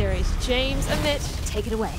series. James and Mitch, take it away.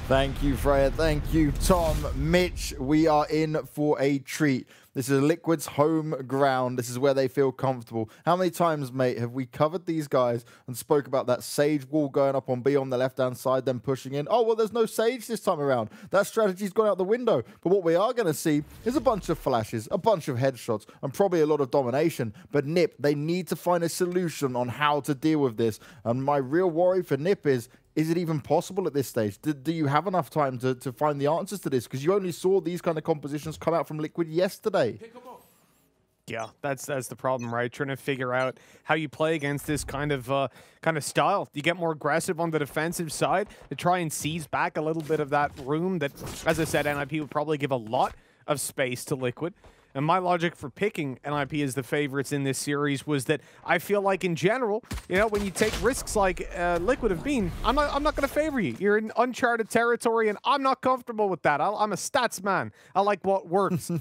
Thank you, Freya. Thank you, Tom. Mitch, we are in for a treat. This is Liquid's home ground. This is where they feel comfortable. How many times, mate, have we covered these guys and spoke about that Sage wall going up on B on the left-hand side, then pushing in? Oh, well, there's no Sage this time around. That strategy's gone out the window. But what we are going to see is a bunch of flashes, a bunch of headshots, and probably a lot of domination. But NiP, they need to find a solution on how to deal with this. And my real worry for NiP is it even possible at this stage? Do you have enough time to find the answers to this? Because you only saw these kind of compositions come out from Liquid yesterday. Yeah, that's the problem, right? Trying to figure out how you play against this kind of style. You get more aggressive on the defensive side to try and seize back a little bit of that room that, as I said, NiP would probably give a lot of space to Liquid. And my logic for picking NiP as the favorites in this series was that I feel like in general, you know, when you take risks like Liquid have been, I'm not going to favor you. You're in uncharted territory, and I'm not comfortable with that. I'm a stats man. I like what works.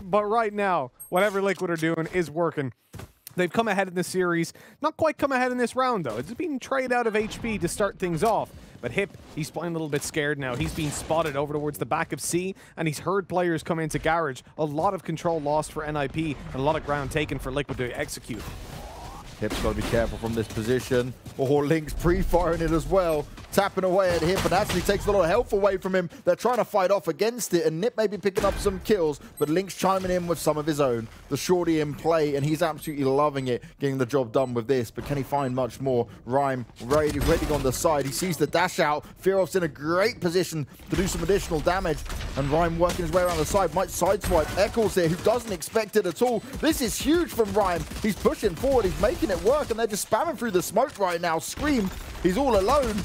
But right now, whatever Liquid are doing is working. They've come ahead in the series. Not quite come ahead in this round, though. It's been traded out of HP to start things off. But Hip, he's playing a little bit scared now. He's being spotted over towards the back of C, and he's heard players come into Garage. A lot of control lost for NiP, and a lot of ground taken for Liquid to execute. Hip's got to be careful from this position. Or Link's pre-firing it as well. Tapping away at Hip, and actually takes a lot of health away from him. They're trying to fight off against it, and NiP may be picking up some kills, but Link's chiming in with some of his own. The shorty in play, and he's absolutely loving it, getting the job done with this. But can he find much more? Rhyme ready on the side. He sees the dash out. Fearoth's in a great position to do some additional damage, and Rhyme working his way around the side. Might sideswipe Eccles here, who doesn't expect it at all. This is huge from Rhyme. He's pushing forward. He's making it work, and they're just spamming through the smoke right now. Scream, he's all alone.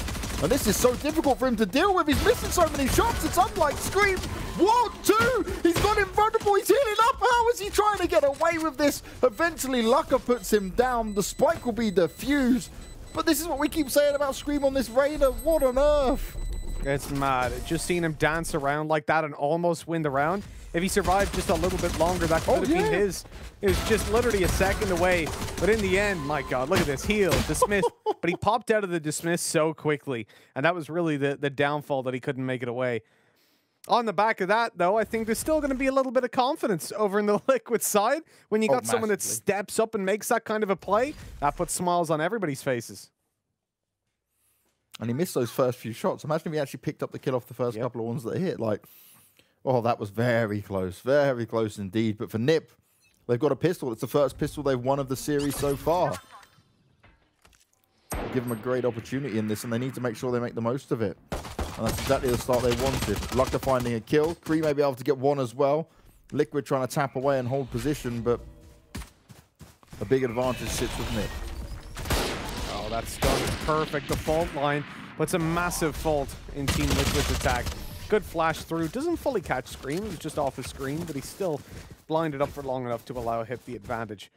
And this is so difficult for him to deal with. He's missing so many shots. It's unlike Scream. 1, 2. He's got invulnerable. He's healing up. How is he trying to get away with this? Eventually, luckeRRR puts him down. The spike will be defused. But this is what we keep saying about Scream on this Reyna. What on earth? It's mad. Just seeing him dance around like that and almost win the round. If he survived just a little bit longer, that could have been his. It was just literally a second away. But in the end, my God, look at this. Heal, dismiss. But he popped out of the dismiss so quickly. And that was really the downfall that he couldn't make it away. On the back of that, though, I think there's still going to be a little bit of confidence over in the Liquid side. When you got someone that steps up and makes that kind of a play, that puts smiles on everybody's faces. And he missed those first few shots. Imagine if he actually picked up the kill off the first couple of ones that hit. Like, oh, that was very close indeed. But for NiP, they've got a pistol. It's the first pistol they've won of the series so far. Give them a great opportunity in this, and they need to make sure they make the most of it. And that's exactly the start they wanted. luckeRRR finding a kill. CREA may be able to get one as well. Liquid trying to tap away and hold position, but a big advantage sits with NiP. Oh, that stun is perfect. The fault line puts a massive fault in Team Liquid's attack. Good flash through. Doesn't fully catch Scream. He's just off his screen, but he's still blinded up for long enough to allow Hip the advantage.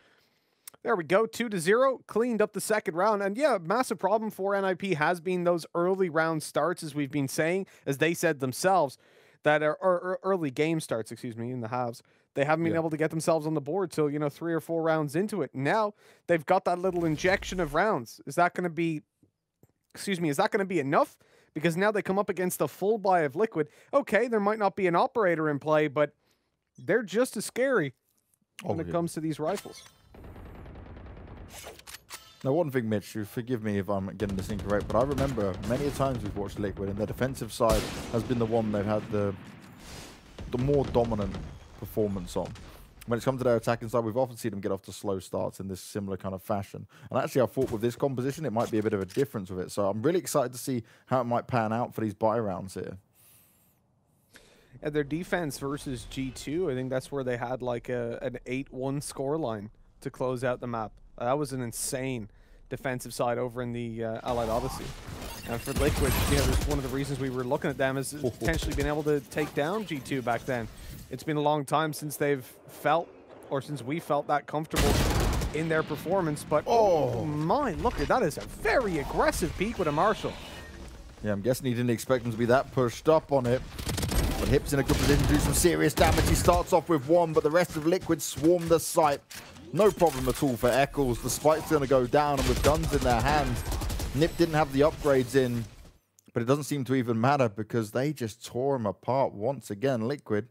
There we go. 2-0. Cleaned up the second round. And yeah, massive problem for NiP has been those early round starts, as we've been saying, as they said themselves, that are early game starts, excuse me, in the halves. They haven't been able to get themselves on the board till, you know, 3 or 4 rounds into it. Now they've got that little injection of rounds. Is that going to be, excuse me, is that going to be enough? Because now they come up against the full buy of Liquid. Okay, there might not be an operator in play, but they're just as scary when it comes to these rifles. Now, one thing, Mitch, forgive me if I'm getting this incorrect, but I remember many times we've watched Liquid, and their defensive side has been the one they've had the more dominant performance on. When it's come to their attacking side, we've often seen them get off to slow starts in this similar kind of fashion. And actually, I thought with this composition, it might be a bit of a difference with it. So I'm really excited to see how it might pan out for these buy rounds here. And their defense versus G2, I think that's where they had like an 8-1 scoreline to close out the map. That was an insane defensive side over in the Allied Odyssey. And for Liquid, you know, one of the reasons we were looking at them is potentially being able to take down G2 back then. It's been a long time since they've felt, or since we felt that comfortable in their performance. But oh my, look at that, is a very aggressive peek with a Marshall. Yeah, I'm guessing he didn't expect him to be that pushed up on it. But Hip's in a good position to do some serious damage. He starts off with 1, but the rest of Liquid swarm the site. No problem at all for Eccles. The spike's going to go down, and with guns in their hands, NiP didn't have the upgrades in, but it doesn't seem to even matter because they just tore him apart once again. Liquid,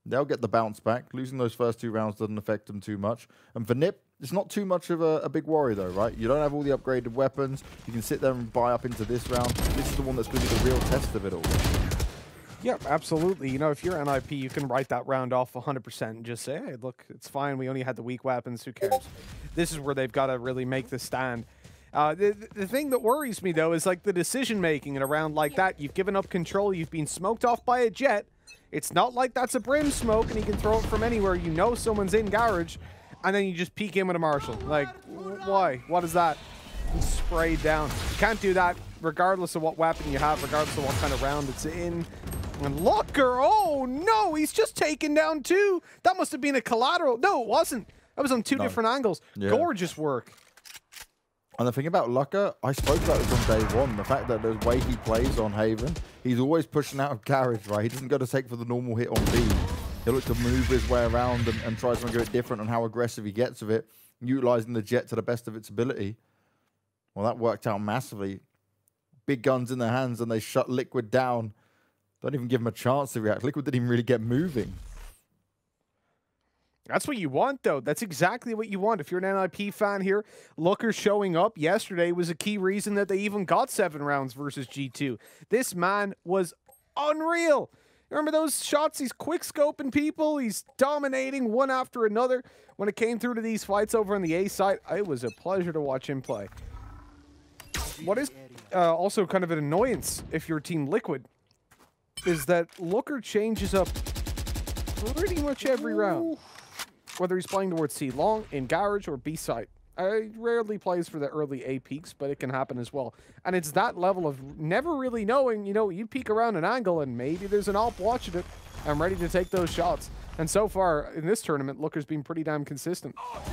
they'll get the bounce back. Losing those first 2 rounds doesn't affect them too much. And for NiP, it's not too much of a big worry though, right? You don't have all the upgraded weapons. You can sit there and buy up into this round. This is the one that's going to be the real test of it all. Yeah, absolutely. You know, if you're NiP, you can write that round off 100% and just say, hey, look, it's fine. We only had the weak weapons. Who cares? This is where they've got to really make the stand. The thing that worries me, though, is like the decision-making in a round like that. You've given up control. You've been smoked off by a Jett. It's not like that's a Brim smoke and he can throw it from anywhere. You know someone's in garage, and then you just peek in with a Marshall. Like, why? What is that? He's sprayed down. You can't do that regardless of what weapon you have, regardless of what kind of round it's in. And Lucker, oh no, he's just taken down 2. That must have been a collateral. No, it wasn't. That was on 2 different angles. Yeah. Gorgeous work. And the thing about Lucker, I spoke about this on day 1. The fact that the way he plays on Haven, he's always pushing out of garage, right? He doesn't go to take for the normal hit on B. He'll look to move his way around and try to go different on how aggressive he gets with it, utilizing the Jett to the best of its ability. Well, that worked out massively. Big guns in their hands, and they shut Liquid down. Don't even give him a chance to react. Liquid didn't even really get moving. That's what you want, though. That's exactly what you want. If you're an NiP fan here, Lucker showing up yesterday was a key reason that they even got 7 rounds versus G2. This man was unreal. Remember those shots? He's quick-scoping people. He's dominating one after another. When it came through to these fights over on the A side, it was a pleasure to watch him play. What is also kind of an annoyance if you're Team Liquid is that Lucker changes up pretty much every round. Whether he's playing towards C long, in garage, or B side. I rarely plays for the early A peaks, but it can happen as well. And it's that level of never really knowing, you know, you peek around an angle and maybe there's an AWP watching it. I'm ready to take those shots. And so far in this tournament, Lucker's been pretty damn consistent. Oh,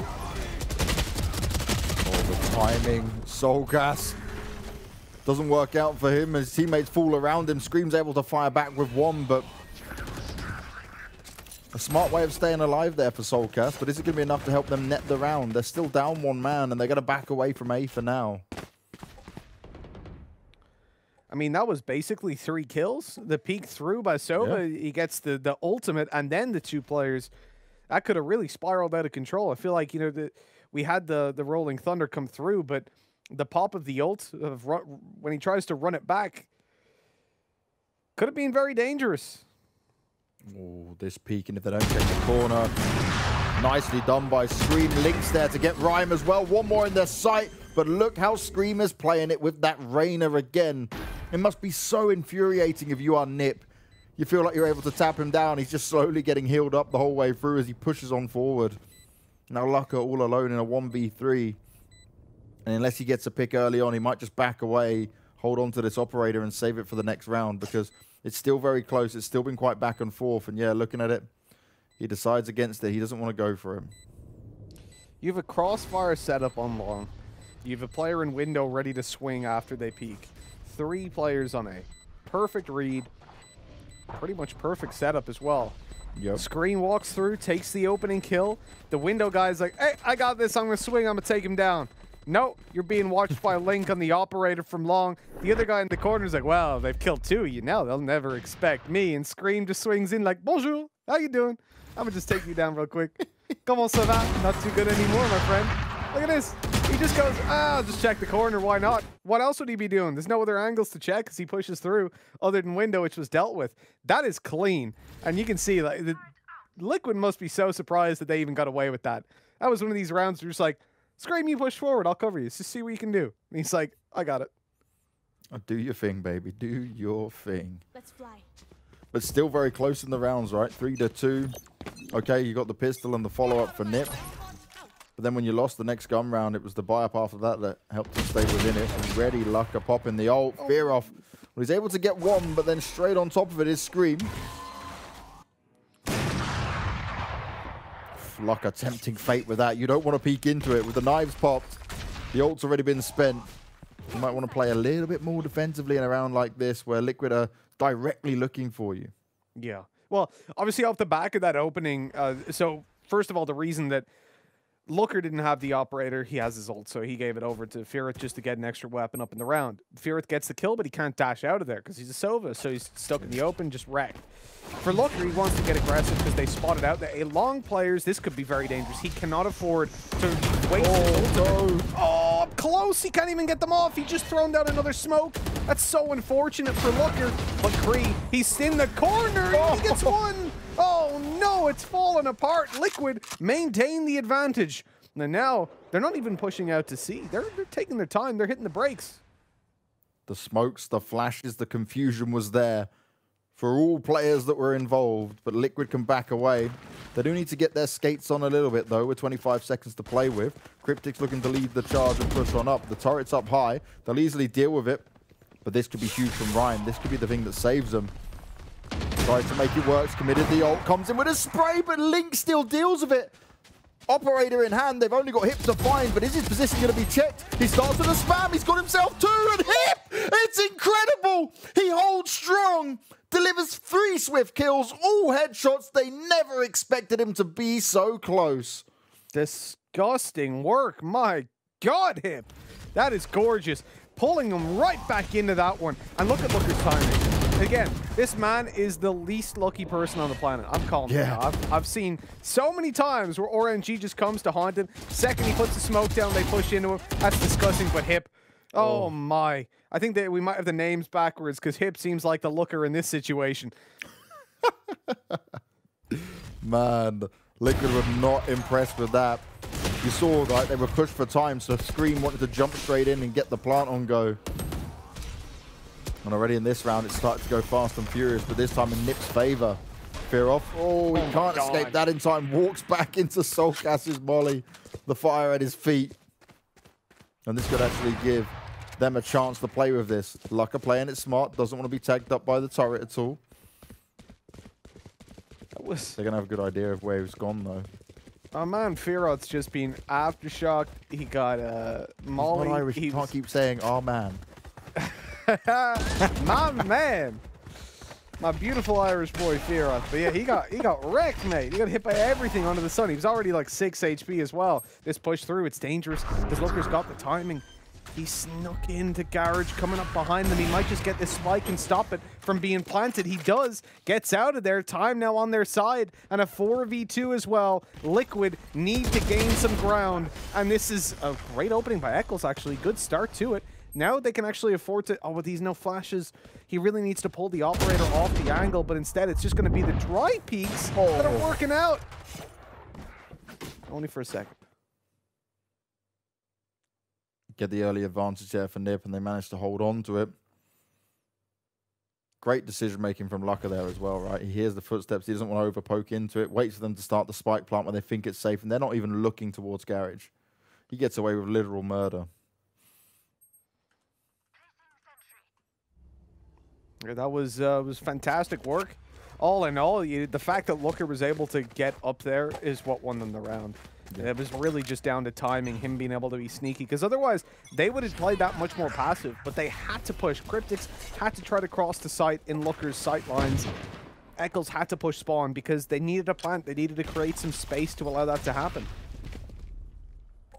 the timing, soulcas. Doesn't work out for him. His teammates fall around him. Scream's able to fire back with 1, but a smart way of staying alive there for soulcas. But is it going to be enough to help them net the round? They're still down 1 man, and they're going to back away from A for now. I mean, that was basically 3 kills. The peek through by Sova, yeah. He gets the ultimate, and then the 2 players. That could have really spiraled out of control. I feel like, you know, we had the Rolling Thunder come through, but the pop of the ult, when he tries to run it back, could have been very dangerous. Oh, this peeking if they don't check the corner. Nicely done by Scream. Links there to get Rhyme as well. 1 more in their sight, but look how Scream is playing it with that Reyna again. It must be so infuriating if you are NiP. You feel like you're able to tap him down. He's just slowly getting healed up the whole way through as he pushes on forward. Now Lucker all alone in a 1v3. And unless he gets a pick early on, he might just back away, hold on to this operator and save it for the next round because it's still very close. It's still been quite back and forth. And yeah, looking at it, he decides against it. He doesn't want to go for him. You have a crossfire setup on long. You have a player in window ready to swing after they peek. 3 players on A. Perfect read. Pretty much perfect setup as well. Yep. Screen walks through, takes the opening kill. The window guy's like, hey, I got this. I'm going to swing. I'm going to take him down. No, you're being watched by Link on the operator from long. The other guy in the corner is like, well, they've killed 2 of you now. They'll never expect me. And Scream just swings in like, bonjour, how you doing? I'm going to just take you down real quick. Come on, Sova. Not too good anymore, my friend. Look at this. He just goes, I'll just check the corner. Why not? What else would he be doing? There's no other angles to check as he pushes through other than window, which was dealt with. That is clean. And you can see like the Liquid must be so surprised that they even got away with that. That was one of these rounds where you're just like, Scream, you push forward. I'll cover you. Just see what you can do. And he's like, I got it. Do your thing, baby. Do your thing. Let's fly. But still very close in the rounds, right? 3-2. Okay, you got the pistol and the follow-up for NiP. But then when you lost the next gun round, it was the buy-up after that helped him stay within it. Already Lucker popping the ult. Fearoth. Well, he's able to get 1, but then straight on top of it is Scream. Lucker tempting fate with that. You don't want to peek into it. With the knives popped, the ult's already been spent. You might want to play a little bit more defensively in a round like this where Liquid are directly looking for you. Yeah. Well, obviously off the back of that opening, so first of all, the reason that Looker didn't have the operator. He has his ult, so he gave it over to Fearoth just to get an extra weapon up in the round. Fearoth gets the kill, but he can't dash out of there because he's a Sova, so he's stuck in the open, just wrecked. For Looker, he wants to get aggressive because they spotted out that long players, this could be very dangerous. He cannot afford to waste his ult. Oh, up close. He can't even get them off. He just thrown down another smoke. That's so unfortunate for Looker. But CREA, he's in the corner. He gets one. Oh no, it's falling apart. Liquid maintain the advantage. And now they're not even pushing out to C. They're taking their time. They're hitting the brakes. The smokes, the flashes, the confusion was there for all players that were involved, but Liquid can back away. They do need to get their skates on a little bit though, with 25 seconds to play with. Kryptix looking to lead the charge and push on up. The turret's up high. They'll easily deal with it, but this could be huge from Ryan. This could be the thing that saves them. Tries to make it work, committed the ult, comes in with a spray, but Link still deals with it. Operator in hand, they've only got Hip to find, but is his position going to be checked? He starts with a spam, he's got himself 2, and Hip! It's incredible! He holds strong, delivers 3 swift kills, all headshots. They never expected him to be so close. Disgusting work, my God, Hip. That is gorgeous. Pulling him right back into that one. And look at Looker's timing. Again, this man is the least lucky person on the planet. I'm calling him now. I've seen so many times where RNG just comes to haunt him. Second he puts the smoke down, they push into him. That's disgusting, but Hip, oh my. I think that we might have the names backwards because Hip seems like the Looker in this situation. Man, Liquid were not impressed with that. You saw, right, they were pushed for time, so Scream wanted to jump straight in and get the plant on go. And already in this round, it started to go fast and furious, but this time in NiP's favor. Fearoth, he can't escape that in time. Walks back into soulcas's molly. The fire at his feet. And this could actually give them a chance to play with this. luckeRRR playing it smart, doesn't want to be tagged up by the turret at all. They're going to have a good idea of where he's gone, though. Oh man, Fearoth's just been aftershocked. He got molly. He's not Irish. He can't keep saying, oh man. My man. My beautiful Irish boy Fearoth. But yeah, he got wrecked, mate. He got hit by everything under the sun. He was already like 6 HP as well. This push through, it's dangerous because Looker's got the timing. He snuck into Garage, coming up behind them. He might just get this spike and stop it from being planted. He does. Gets out of there. Time now on their side. And a 4v2 as well. Liquid need to gain some ground. And this is a great opening by Eccles, actually. Good start to it. Now they can actually afford to... Oh, with these no flashes, he really needs to pull the operator off the angle, but instead it's just going to be the dry peaks that are working out. Only for a second. Get the early advantage there for NiP, and they managed to hold on to it. Great decision-making from luckeRRR there as well, right? He hears the footsteps. He doesn't want to over-poke into it. Waits for them to start the spike plant when they think it's safe, and they're not even looking towards Garage. He gets away with literal murder. Yeah, that was fantastic work. All in all, the fact that luckeRRR was able to get up there is what won them the round. Yeah. It was really just down to timing, him being able to be sneaky, because otherwise they would have played that much more passive, but they had to push. Kryptix had to try to cross the site in luckeRRR's sight lines. Eccles had to push spawn because they needed a plant. They needed to create some space to allow that to happen.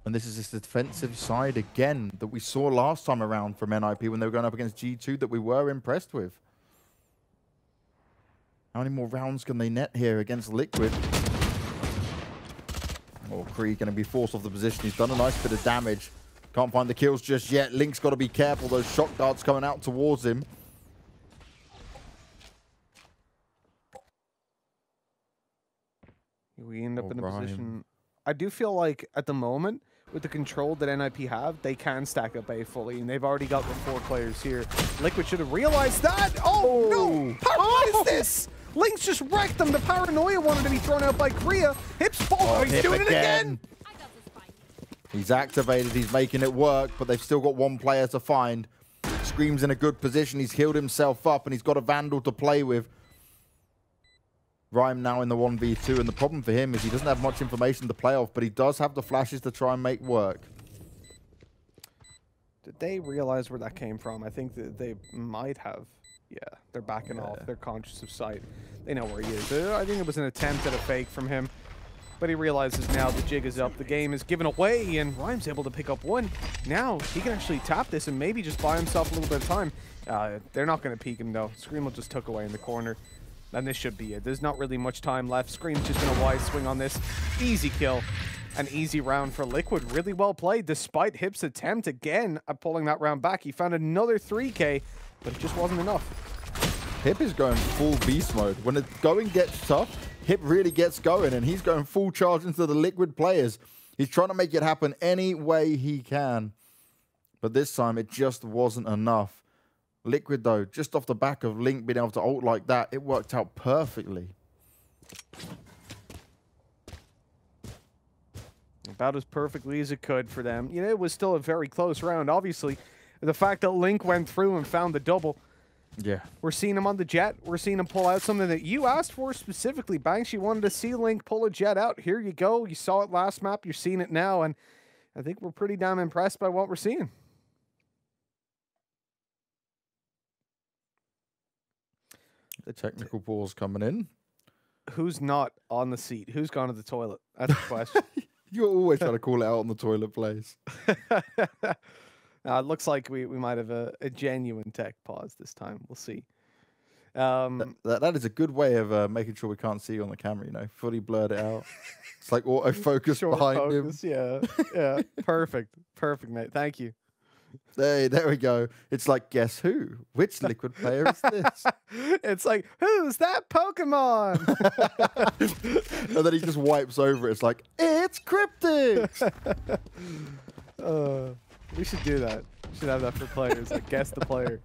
And this is this defensive side again that we saw last time around from NiP when they were going up against G2 that we were impressed with. How many more rounds can they net here against Liquid? Oh, CREA going to be forced off the position. He's done a nice bit of damage. Can't find the kills just yet. Link's got to be careful. Those shock darts coming out towards him. We end up in a position... I do feel like at the moment, with the control that NiP have, they can stack up A fully, and they've already got the 4 players here. Liquid should have realized that. Oh, no! What is this? Link's just wrecked them. The paranoia wanted to be thrown out by CREA. Hip's fault. Oh, he's doing it again. He's activated. He's making it work, but they've still got 1 player to find. Scream's in a good position. He's healed himself up, and he's got a Vandal to play with. Rhyme now in the 1v2, and the problem for him is he doesn't have much information to play off, but he does have the flashes to try and make work. Did they realize where that came from? I think that they might have. Yeah, they're backing off. They're conscious of sight. They know where he is. I think it was an attempt at a fake from him. But he realizes now the jig is up, the game is given away, and Rhyme's able to pick up one. Now he can actually tap this and maybe just buy himself a little bit of time. They're not going to peek him though. Scream will just tuck away in the corner. And this should be it. There's not really much time left. Scream's just going to wise swing on this. Easy kill. An easy round for Liquid. Really well played, despite Hip's attempt again at pulling that round back. He found another 3K, but it just wasn't enough. Hip is going full beast mode. When the going gets tough, Hip really gets going, and he's going full charge into the Liquid players. He's trying to make it happen any way he can. But this time, it just wasn't enough. Liquid, though, just off the back of Link being able to ult like that, it worked out perfectly. About as perfectly as it could for them. You know, it was still a very close round, obviously. The fact that Link went through and found the double. Yeah. We're seeing him on the Jett. We're seeing him pull out something that you asked for specifically, Banks. You wanted to see Link pull a Jett out. Here you go. You saw it last map. You're seeing it now. And I think we're pretty damn impressed by what we're seeing. The technical pause coming in. Who's not on the seat? Who's gone to the toilet? That's the question. You're always trying to call it out on the toilet place. It looks like we might have a genuine tech pause this time. We'll see. That is a good way of making sure we can't see you on the camera, you know. Fully blurred it out. It's like autofocus behind him. Yeah, yeah. Perfect. Perfect, mate. Thank you. Hey, there we go. It's like, guess who? Which Liquid player is this? It's like, who's that Pokemon? And then he just wipes over it. It's like, it's Kryptix! We should do that. We should have that for players. Like, guess the player.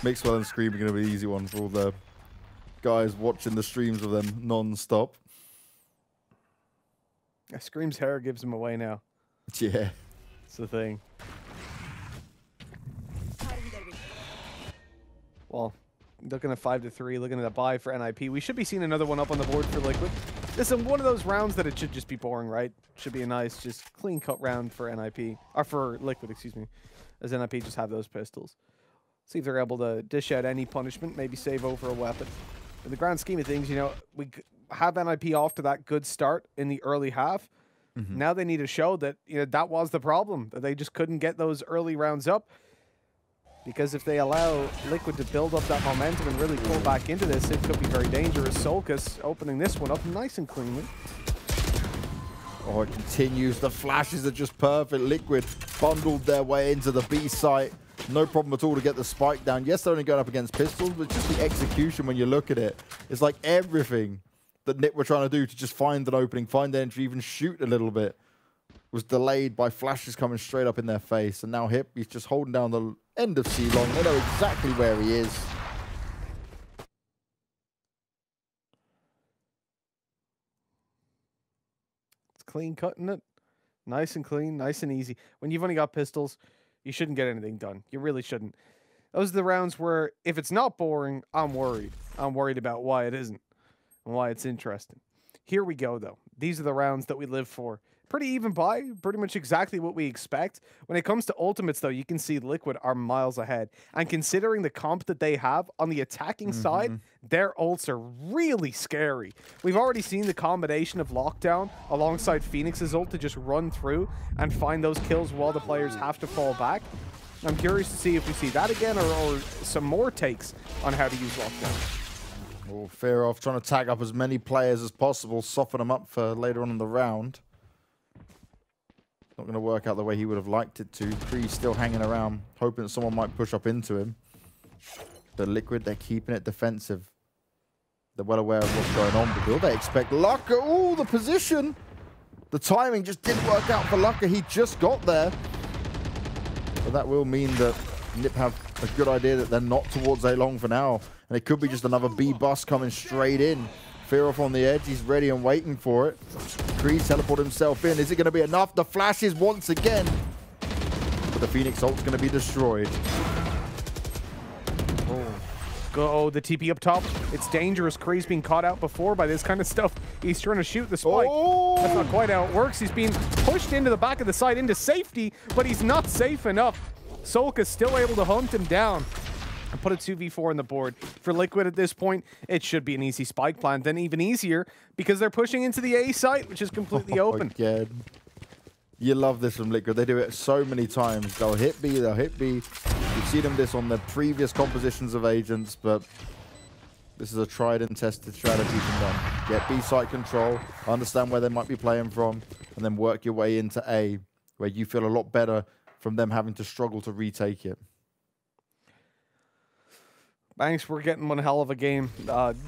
Mixwell and Scream are going to be an easy one for all the guys watching the streams of them non-stop. Scream's hair gives him away now. Yeah. It's the thing. Well, looking at 5-3, looking at a buy for NiP. We should be seeing another one up on the board for Liquid. This is one of those rounds that it should just be boring, right? Should be a nice, just clean-cut round for NiP. Or for Liquid, excuse me. As NiP just have those pistols. See if they're able to dish out any punishment, maybe save over a weapon. In the grand scheme of things, you know, we have NiP off to that good start in the early half. Mm-hmm. Now they need to show that, you know, that was the problem, that they just couldn't get those early rounds up. Because if they allow Liquid to build up that momentum and really pull back into this, it could be very dangerous. soulcas opening this one up nice and cleanly. Oh, it continues. The flashes are just perfect. Liquid bundled their way into the B site. No problem at all to get the spike down. Yes, they're only going up against pistols, but just the execution when you look at it, it's like everything that NiP were trying to do to just find an opening, find entry, even shoot a little bit, was delayed by flashes coming straight up in their face. And now Hip, he's just holding down the end of C long. They know exactly where he is. It's clean cutting it. Nice and clean, nice and easy. When you've only got pistols, you shouldn't get anything done. You really shouldn't. Those are the rounds where if it's not boring, I'm worried. I'm worried about why it isn't and why it's interesting. Here we go, though. These are the rounds that we live for. Pretty even buy, pretty much exactly what we expect. When it comes to ultimates, though, you can see Liquid are miles ahead. And considering the comp that they have on the attacking side, their ults are really scary. We've already seen the combination of Lockdown alongside Phoenix's ult to just run through and find those kills while the players have to fall back. I'm curious to see if we see that again or some more takes on how to use Lockdown. Oh, Fearoth trying to tag up as many players as possible, soften them up for later on in the round. Not going to work out the way he would have liked it to. CREA still hanging around, hoping that someone might push up into him. But Liquid, they're keeping it defensive. They're well aware of what's going on. But will they expect luckeRRR? Oh, the position! The timing just didn't work out for luckeRRR. He just got there. But that will mean that NiP have a good idea that they're not towards A long for now. And it could be just another B bus coming straight in. Fearoth on the edge. He's ready and waiting for it. CREA teleport himself in. Is it going to be enough? The flashes once again. But the Phoenix ult's going to be destroyed. Oh, the TP up top. It's dangerous. CREA's been caught out before by this kind of stuff. He's trying to shoot the spike. Oh! That's not quite how it works. He's being pushed into the back of the side into safety, but he's not safe enough. soulcas still able to hunt him down. and put a 2v4 on the board. For Liquid at this point, it should be an easy spike plant. Then even easier because they're pushing into the A site, which is completely open. Again. You love this from Liquid. They do it so many times. They'll hit B, they'll hit B. You've seen them this on the previous compositions of Agents, but this is a tried and tested strategy from them. Get B site control, understand where they might be playing from, and then work your way into A, where you feel a lot better from them having to struggle to retake it. Banks, we're getting one hell of a game.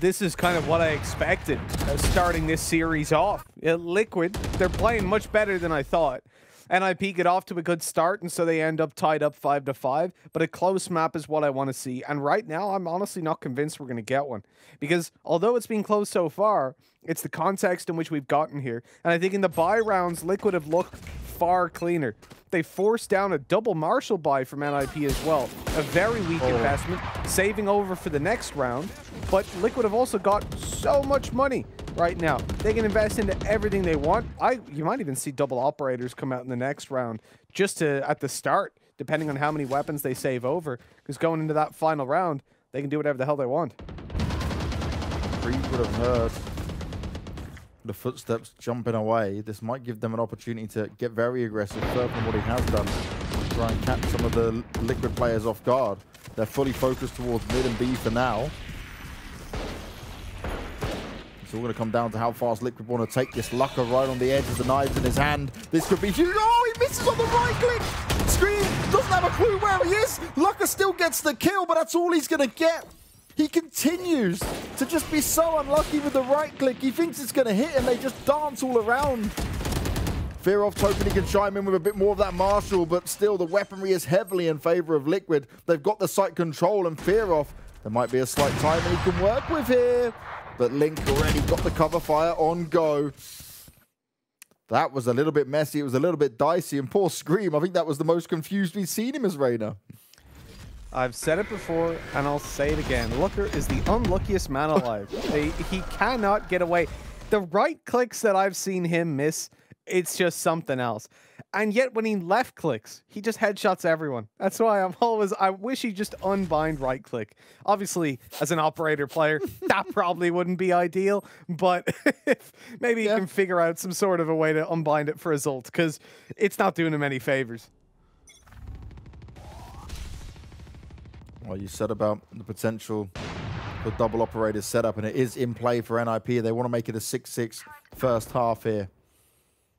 This is kind of what I expected starting this series off. Liquid, they're playing much better than I thought. NiP get off to a good start, and so they end up tied up 5-5. But a close map is what I want to see. And right now, I'm honestly not convinced we're going to get one. Because although it's been close so far, it's the context in which we've gotten here. And I think in the buy rounds, Liquid have looked far cleaner. They forced down a double Marshall buy from NiP as well. A very weak investment, saving over for the next round. But Liquid have also got so much money right now. They can invest into everything they want. You might even see double operators come out in the next round just at the start, depending on how many weapons they save over. Because going into that final round, they can do whatever the hell they want. CREA would have heard the footsteps jumping away. This might give them an opportunity to get very aggressive, further than what he has done. Try and catch some of the Liquid players off guard. They're fully focused towards mid and B for now. It's all going to come down to how fast Liquid want to take this. luckeRRR right on the edge of the knives in his hand. This could be huge. Oh, he misses on the right click. CREA doesn't have a clue where he is. luckeRRR still gets the kill, but that's all he's going to get. He continues to just be so unlucky with the right click. He thinks it's going to hit and they just dance all around. Fearoth hoping he can chime in with a bit more of that Marshall, but still the weaponry is heavily in favor of Liquid. They've got the site control, and Fearoth, there might be a slight timing he can work with here. But Link already got the cover fire on go. That was a little bit messy. It was a little bit dicey. And poor Scream, I think that was the most confused we've seen him as Reyna. I've said it before, and I'll say it again. luckeRRR is the unluckiest man alive. He cannot get away. The right clicks that I've seen him miss, it's just something else. And yet when he left clicks, he just headshots everyone. That's why I wish he just unbind right click. Obviously, as an operator player, that probably wouldn't be ideal, but if maybe he can figure out some sort of a way to unbind it for his ult, because it's not doing him any favors. Well, you said about the potential for double operator setup, and it is in play for NiP. They want to make it a 6-6 first half here.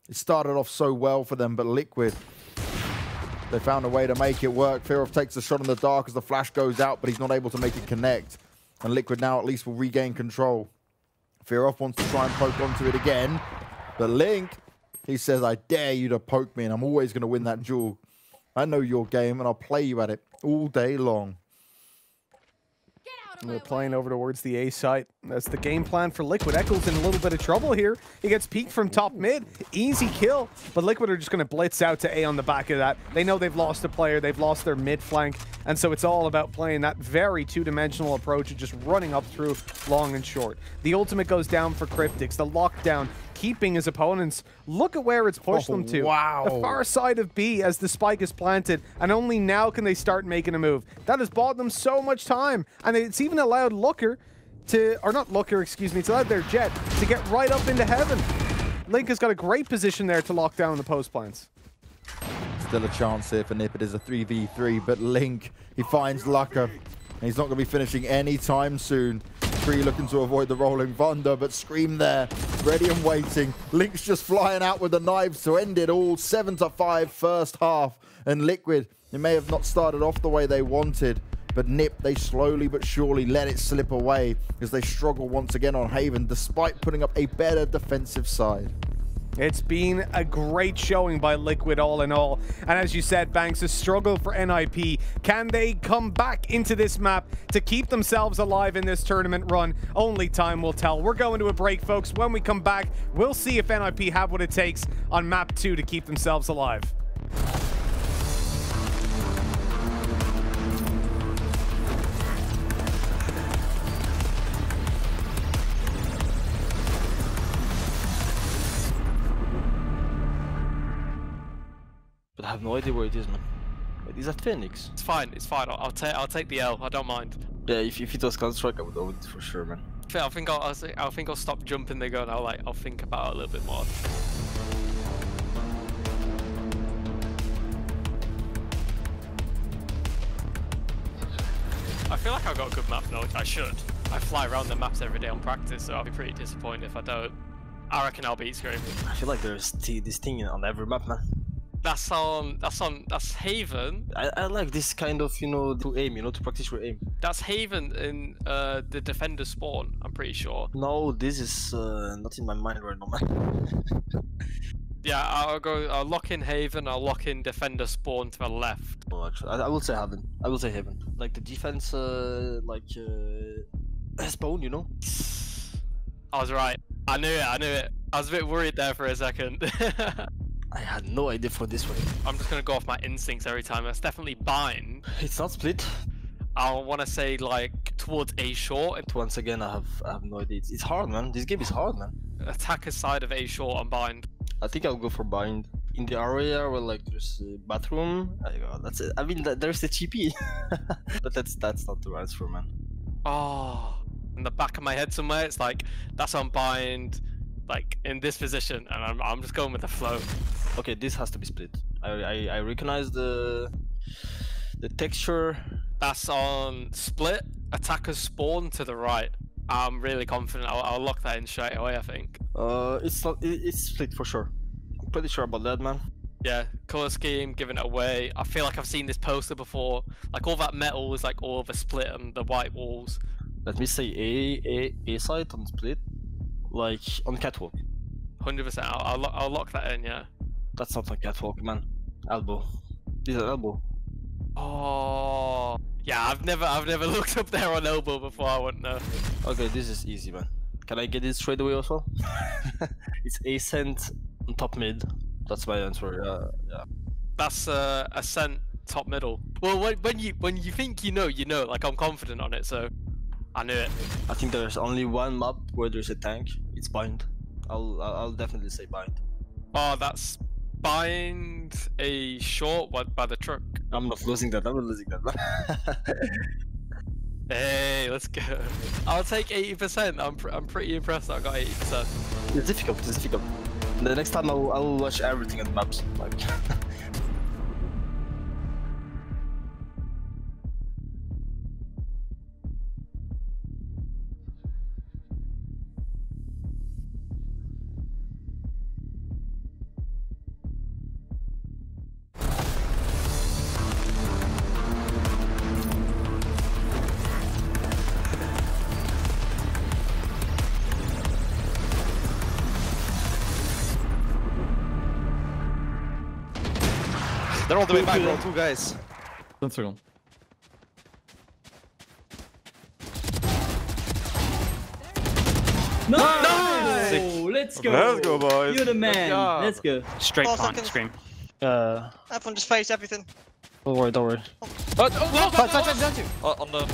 It started off so well for them, but Liquid, they found a way to make it work. Fearoth takes a shot in the dark as the flash goes out, but he's not able to make it connect. And Liquid now at least will regain control. Fearoth wants to try and poke onto it again, but Link, he says, I dare you to poke me, and I'm always going to win that duel. I know your game, and I'll play you at it all day long. We're playing over towards the A site. That's the game plan for Liquid. Echo's in a little bit of trouble here. He gets peeked from top mid. Easy kill. But Liquid are just going to blitz out to A on the back of that. They know they've lost a player. They've lost their mid flank. And so it's all about playing that very two-dimensional approach of just running up through long and short. The ultimate goes down for Kryptix. The lockdown keeping his opponents. Look at where it's pushed them to. Wow. The far side of B as the spike is planted, and only now can they start making a move. That has bought them so much time, and it's even allowed luckeRRR to, or not luckeRRR, excuse me, it's allowed their Jett to get right up into heaven. Link has got a great position there to lock down the post plants. Still a chance here for NiP. It is a 3v3, but Link, he finds luckeRRR, and he's not going to be finishing anytime soon. CREA looking to avoid the rolling thunder, but Scream there, ready and waiting. Link's just flying out with the knives to end it all. 7-5 first half. And Liquid, they may have not started off the way they wanted, but NiP, they slowly but surely let it slip away as they struggle once again on Haven, despite putting up a better defensive side. It's been a great showing by Liquid all in all. And as you said, Banks, a struggle for NiP. Can they come back into this map to keep themselves alive in this tournament run? Only time will tell. We're going to a break, folks. When we come back, we'll see if NiP have what it takes on map 2 to keep themselves alive. But I have no idea where it is, man. Wait, is that Phoenix? It's fine. It's fine. I'll take the L. I don't mind. Yeah, if it was Counter-Strike, I would own it for sure, man. I think I'll stop jumping the gun. I'll think about it a little bit more. I feel like I've got a good map knowledge. I should. I fly around the maps every day on practice, so I'll be pretty disappointed if I don't. I reckon I'll beat Scream. I feel like there's this thing on every map, man. That's Haven. I like this kind of, you know, to aim, you know, to practice your aim. That's Haven in the defender spawn, I'm pretty sure. No, this is not in my mind right now, man. Yeah, I'll lock in Haven, I'll lock in defender spawn to the left. Oh, actually, I will say Haven. I will say Haven. Like the defense, spawn, you know? I was right. I knew it. I was a bit worried there for a second. I had no idea for this one. I'm just gonna go off my instincts every time. That's definitely bind. It's not split. I want to say like towards A short. Once again, I have no idea. It's hard, man. This game is hard, man. Attacker side of A short and bind. I think I'll go for bind. In the area where like there's a bathroom, that's it. I mean, there's the TP, but that's not the answer, man. Oh, in the back of my head somewhere, it's like that's on bind, like in this position, and I'm just going with the flow. Okay, this has to be split. I recognize the texture. That's on split. Attackers spawn to the right. I'm really confident. I'll lock that in straight away. I think. It's not. It's split for sure. I'm pretty sure about that, man. Yeah, color scheme, giving it away. I feel like I've seen this poster before. Like all that metal is like all of the split and the white walls. Let me say A side on split, like on catwalk. 100%. I'll lock that in. Yeah. That's not on catwalk, man. Elbow. This is an elbow. Oh. Yeah, I've never looked up there on elbow before. I wouldn't know. Okay, this is easy, man. Can I get it straight away also? It's ascent on top mid. That's my answer. Yeah. That's ascent top middle. Well, when you think you know, like I'm confident on it, so I knew it. I think there's only one map where there's a tank. It's bind. I'll definitely say bind. Oh, that's bind a short one by the truck. I'm not losing that. I'm not losing that. Hey, let's go. I'll take 80%. I'm pretty impressed that I got 80%. It's difficult. It's difficult. The next time I'll watch everything on the maps. Like. They're all the way back, bro. Two guys. 10 seconds. No! Let's go! Let's go, boys. You're the man. Let's go. Straight 4 plant, seconds. scream. Everyone just face everything. Don't worry, don't worry. On the.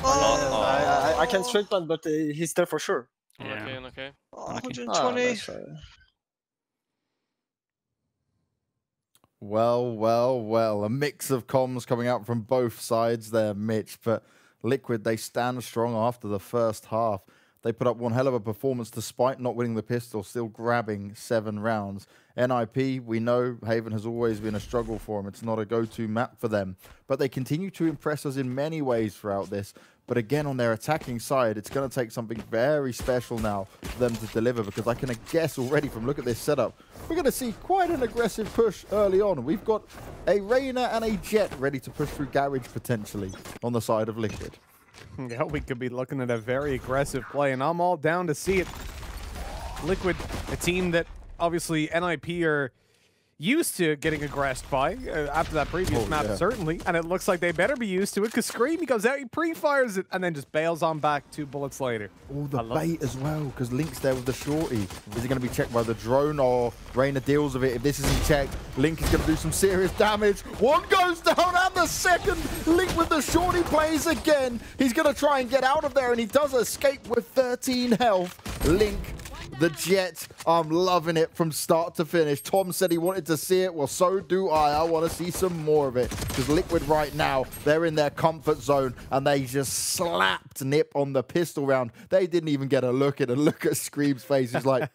Oh, I can straight plant, but he's there for sure. Yeah. Okay. oh 120. Well, a mix of comms coming out from both sides there, Mitch, but Liquid, they stand strong after the first half. They put up one hell of a performance despite not winning the pistol, still grabbing 7 rounds. NiP, we know Haven has always been a struggle for them. It's not a go-to map for them. But they continue to impress us in many ways throughout this. But again, on their attacking side, it's going to take something very special now for them to deliver, because I can guess already from look at this setup, we're going to see quite an aggressive push early on. We've got a Reyna and a Jett ready to push through Garage potentially on the side of Liquid. Yeah, we could be looking at a very aggressive play, and I'm all down to see it. Liquid, a team that obviously NiP are used to getting aggressed by after that previous map, certainly. And it looks like they better be used to it, because Scream, he goes out, he pre-fires it, and then just bails on back 2 bullets later. Oh, the bait as well, because Link's there with the shorty. Is he going to be checked by the drone, or Reyna deals with it? If this isn't checked, Link is going to do some serious damage. One goes down, and the second. Link with the shorty plays again. He's going to try and get out of there, and he does escape with 13 health. Link the Jett. I'm loving it from start to finish. Tom said he wanted to see it. Well, so do I. I want to see some more of it. Because Liquid right now, they're in their comfort zone. And they just slapped NiP on the pistol round. They didn't even get a look at it. Look at Scream's face. He's like,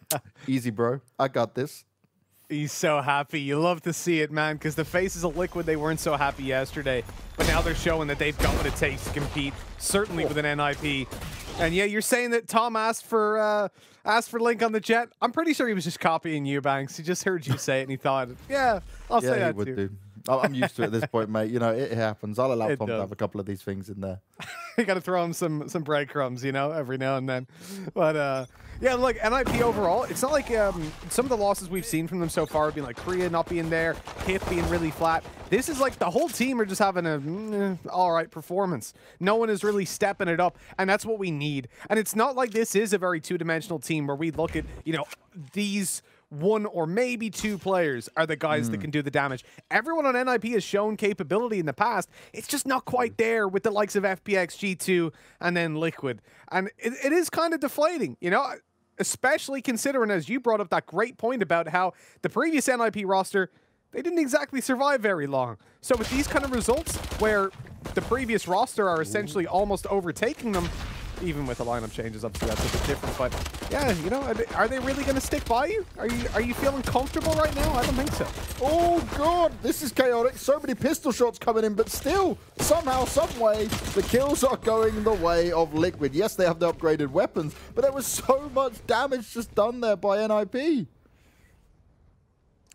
easy, bro. I got this. He's so happy. You love to see it, man, because the faces of Liquid, they weren't so happy yesterday. But now they're showing that they've got what it takes to compete, certainly with an NiP. And yeah, you're saying that Tom asked for Link on the Jett. I'm pretty sure he was just copying you, Banks. He just heard you say it and he thought, yeah, I'll say that too. Do. I'm used to it at this point, mate. You know, it happens. I'll allow Tom to have a couple of these things in there. You got to throw him some breadcrumbs, you know, every now and then. But yeah, look, NiP overall, it's not like some of the losses we've seen from them so far have been like CREA not being there, HIP being really flat. This is like the whole team are just having a all right performance. No one is really stepping it up, and that's what we need. And it's not like this is a very two-dimensional team where we look at, you know, these one or maybe two players are the guys that can do the damage. Everyone on NiP has shown capability in the past. It's just not quite there with the likes of FPX, G2, and then Liquid. And it is kind of deflating, you know, especially considering, as you brought up that great point about how the previous NiP roster, they didn't exactly survive very long. So with these kind of results where the previous roster are essentially almost overtaking them, even with the lineup changes, obviously that's a bit different. But yeah, you know, are they really going to stick by you? Are you feeling comfortable right now? I don't think so. Oh god, this is chaotic. So many pistol shots coming in, but still, somehow, some way, the kills are going the way of Liquid. Yes, they have the upgraded weapons, but there was so much damage just done there by NiP.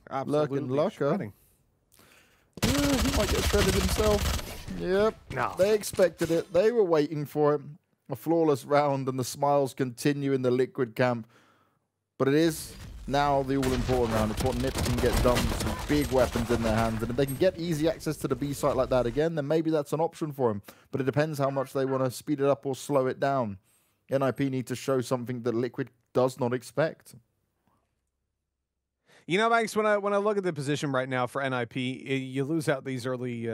Absolutely. Lucker. Yeah, he might get shredded himself. Yep. No. They expected it. They were waiting for it. A flawless round, and the smiles continue in the Liquid camp. But it is now the all-important round. It's what NiP can get done with some big weapons in their hands. And if they can get easy access to the B site like that again, then maybe that's an option for them. But it depends how much they want to speed it up or slow it down. NiP need to show something that Liquid does not expect. You know, Banks, when I look at the position right now for NiP, you lose out these early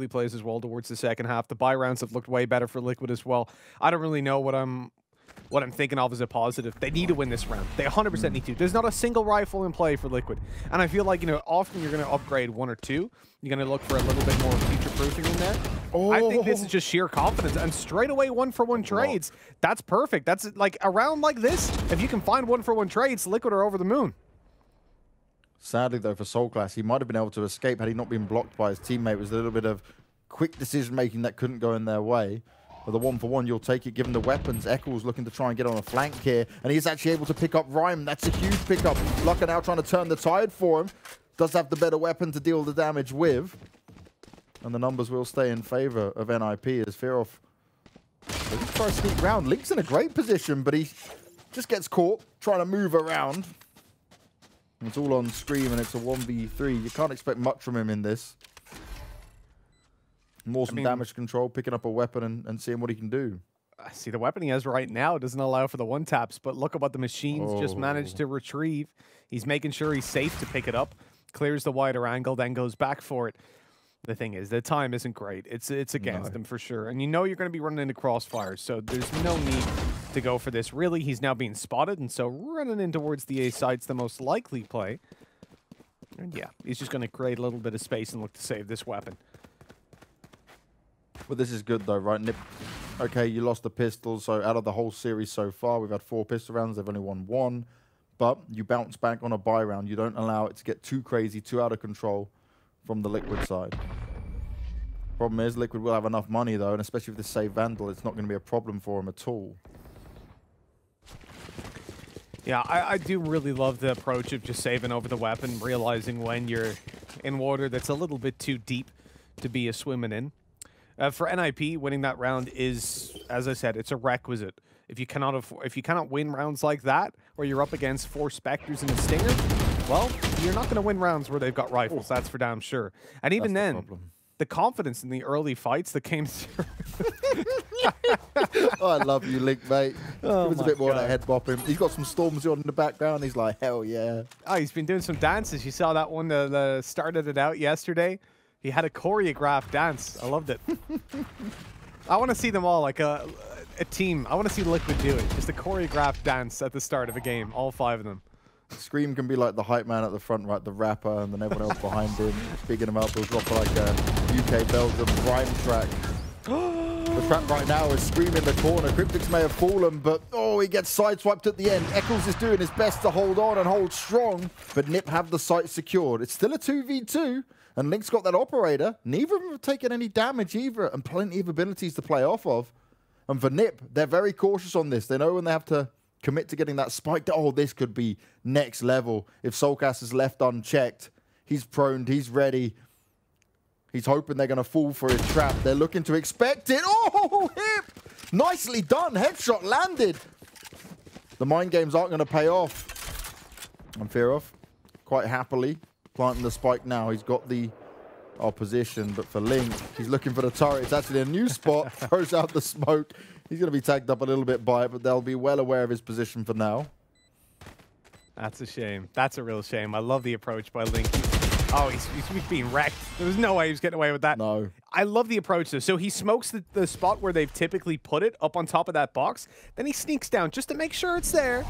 plays as well towards the second half. The buy rounds have looked way better for Liquid as well. I don't really know what I'm thinking of as a positive. They need to win this round. They 100% need to. There's not a single rifle in play for Liquid. And I feel like, you know, often you're going to upgrade one or two. You're going to look for a little bit more future-proofing in there. Oh. I think this is just sheer confidence. And straight away one-for-one trades. That's perfect. That's like a round like this. If you can find one-for-one trades, Liquid are over the moon. Sadly, though, for soulcas, he might have been able to escape had he not been blocked by his teammate. It was a little bit of quick decision-making that couldn't go in their way. But the one-for-one, you'll take it given the weapons. Eccles looking to try and get on a flank here. And he's actually able to pick up Rhyme. That's a huge pickup. Lucker now trying to turn the tide for him. Does have the better weapon to deal the damage with. And the numbers will stay in favor of NiP as Fearoth. They just try to sneak round. Link's in a great position, but he just gets caught trying to move around. It's all on Scream, and it's a 1v3. You can't expect much from him in this. More some damage control, picking up a weapon and seeing what he can do. See, the weapon he has right now doesn't allow for the one-taps, but look at what the machines just managed to retrieve. He's making sure he's safe to pick it up, clears the wider angle, then goes back for it. The thing is, the time isn't great. It's against him for sure. And you know you're going to be running into crossfires, so there's no need to go for this. Really, he's now being spotted, and so running in towards the A site's the most likely play. And yeah, he's just going to create a little bit of space and look to save this weapon. Well, this is good, though, right? NiP, okay, you lost the pistol, so out of the whole series so far, we've had 4 pistol rounds. They've only won 1. But you bounce back on a buy round. You don't allow it to get too crazy, too out of control from the Liquid side. Problem is, Liquid will have enough money, though, and especially with the save Vandal, it's not going to be a problem for him at all. Yeah, I do really love the approach of just saving over the weapon, realizing when you're in water that's a little bit too deep to be a swimming in. For NiP, winning that round is, as I said, it's a requisite. If you cannot win rounds like that, where you're up against 4 Spectres and a Stinger, well, you're not going to win rounds where they've got rifles, that's for damn sure. And even then, the confidence in the early fights that came through. Oh, I love you, Link, mate. Oh, give us a bit more of that head bopping. He's got some Stormzy on in the background. He's like, hell yeah. Oh, he's been doing some dances. You saw that one that started it out yesterday. He had a choreographed dance. I loved it. I want to see them all like a team. I want to see Liquid do it. Just a choreographed dance at the start of a game, all 5 of them. Scream can be like the hype man at the front, right? The rapper, and then everyone else behind him, bigging him up. He'll drop like a UK Belgium rhyme track. The trap right now is Scream in the corner. Kryptix may have fallen, but oh, he gets sideswiped at the end. Eccles is doing his best to hold on and hold strong, but NiP have the site secured. It's still a 2v2, and Link's got that operator. Neither of them have taken any damage either, and plenty of abilities to play off of. And for NiP, they're very cautious on this. They know when they have to commit to getting that spike. Oh, this could be next level. If soulcas is left unchecked, he's prone, he's ready. He's hoping they're going to fall for his trap. They're looking to expect it. Oh, hip! Nicely done. Headshot landed. The mind games aren't going to pay off. And Fearoth, quite happily, planting the spike now. He's got the opposition, but for Link, he's looking for the turret. It's actually a new spot. Throws out the smoke. He's going to be tagged up a little bit by it, but they'll be well aware of his position for now. That's a shame. That's a real shame. I love the approach by Link. Oh, he's being wrecked. There was no way he was getting away with that. No. I love the approach, though. So he smokes the spot where they've typically put it up on top of that box. Then he sneaks down just to make sure it's there.